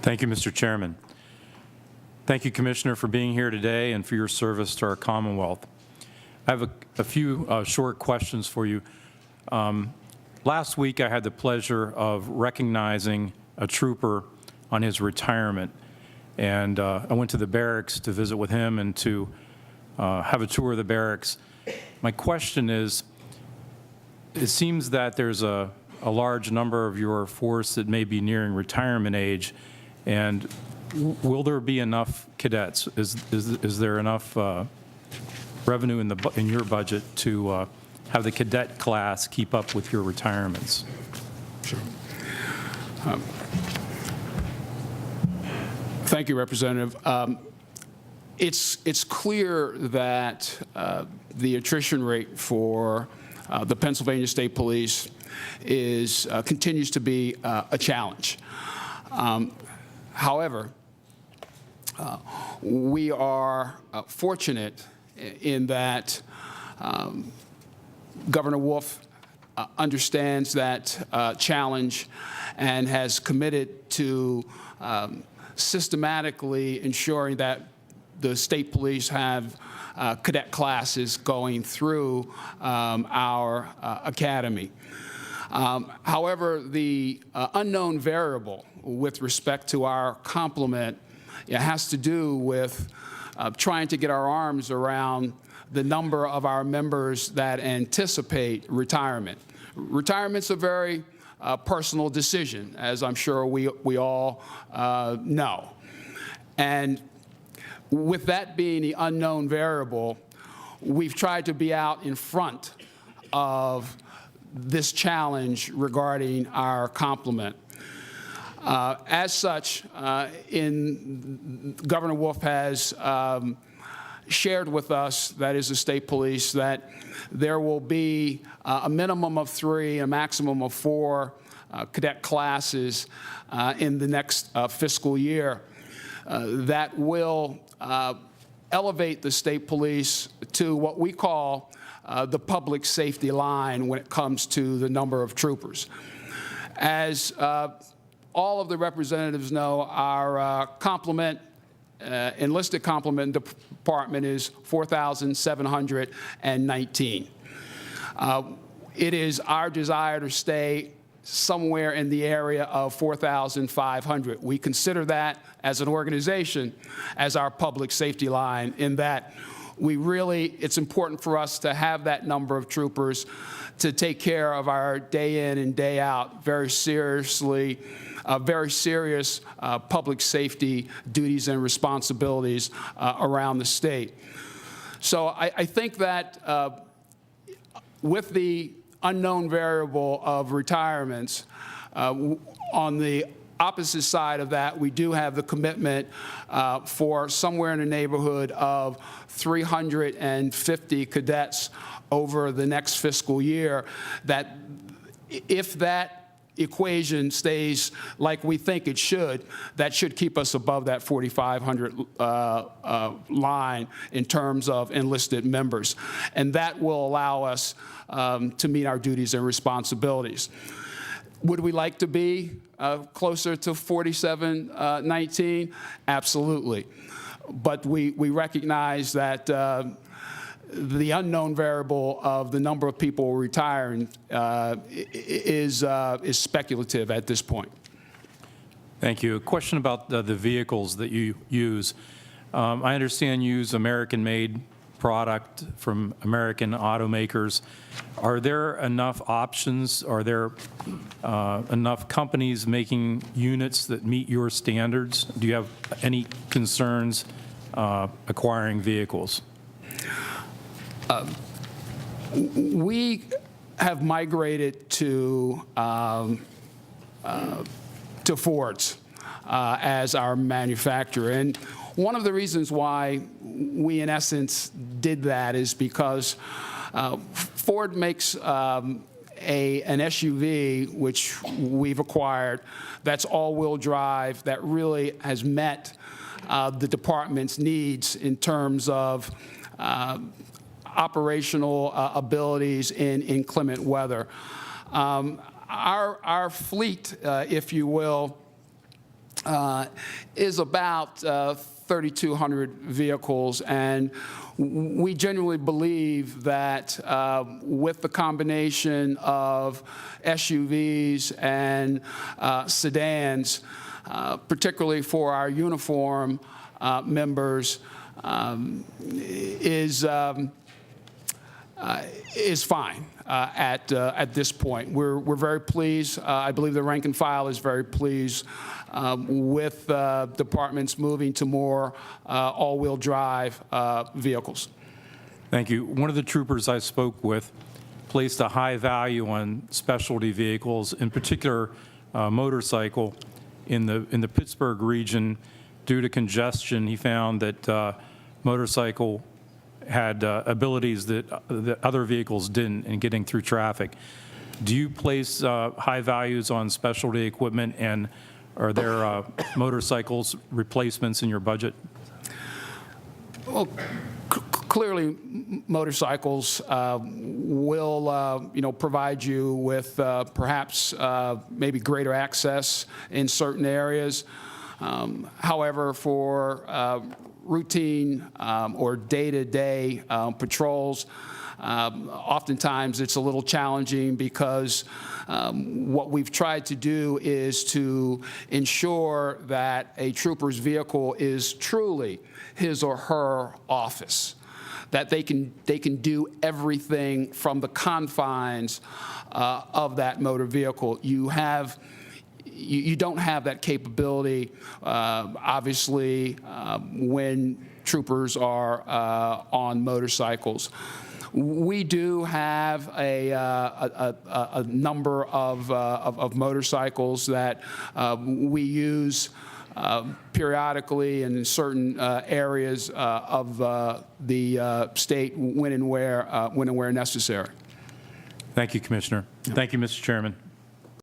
Thank you, Mr. Chairman. Thank you, Commissioner, for being here today and for your service to our Commonwealth. I have a few short questions for you. Last week, I had the pleasure of recognizing a trooper on his retirement, and I went to the barracks to visit with him and to have a tour of the barracks. My question is, it seems that there's a large number of your force that may be nearing retirement age, and will there be enough cadets? Is there enough revenue in your budget to have the cadet class keep up with your retirements? Sure. Thank you, Representative. It's clear that the attrition rate for the Pennsylvania State Police continues to be a challenge. However, we are fortunate in that Governor Wolf understands that challenge and has committed to systematically ensuring that the state police have cadet classes going through our academy. However, the unknown variable with respect to our complement has to do with trying to get our arms around the number of our members that anticipate retirement. Retirement's a very personal decision, as I'm sure we all know. And with that being the unknown variable, we've tried to be out in front of this challenge regarding our complement. As such, Governor Wolf has shared with us, that is the state police, that there will be a minimum of 3, a maximum of 4 cadet classes in the next fiscal year that will elevate the state police to what we call the public safety line when it comes to the number of troopers. As all of the representatives know, our enlisted complement department is 4,719. It is our desire to stay somewhere in the area of 4,500. We consider that as an organization as our public safety line, in that it's important for us to have that number of troopers to take care of our day in and day out very serious public safety duties and responsibilities around the state. So I think that with the unknown variable of retirements, on the opposite side of that, we do have the commitment for somewhere in the neighborhood of 350 cadets over the next fiscal year, that if that equation stays like we think it should, that should keep us above that 4,500 line in terms of enlisted members. And that will allow us to meet our duties and responsibilities. Would we like to be closer to 4,719? Absolutely. But we recognize that the unknown variable of the number of people retiring is speculative at this point. Thank you. A question about the vehicles that you use. I understand you use American-made product from American automakers. Are there enough options? Are there enough companies making units that meet your standards? Do you have any concerns acquiring vehicles? We have migrated to Fords as our manufacturer, and one of the reasons why we, in essence, did that is because Ford makes an SUV, which we've acquired, that's all-wheel drive, that really has met the department's needs in terms of operational abilities in inclement weather. Our fleet, if you will, is about 3,200 vehicles, and we genuinely believe that with the combination of SUVs and sedans, particularly for our uniform members, is fine at this point. We're very pleased. I believe the rank and file is very pleased with departments moving to more all-wheel drive vehicles. Thank you. One of the troopers I spoke with placed a high value on specialty vehicles, in particular motorcycle. In the Pittsburgh region, due to congestion, he found that motorcycle had abilities that other vehicles didn't in getting through traffic. Do you place high values on specialty equipment, and are there motorcycles replacements in your budget? Well, clearly, motorcycles will, provide you with perhaps maybe greater access in certain areas. However, for routine or day-to-day patrols, oftentimes it's a little challenging because what we've tried to do is to ensure that a trooper's vehicle is truly his or her office, that they can do everything from the confines of that motor vehicle. You don't have that capability, obviously, when troopers are on motorcycles. We do have a number of motorcycles that we use periodically in certain areas of the state when and where necessary. Thank you, Commissioner. Thank you, Mr. Chairman.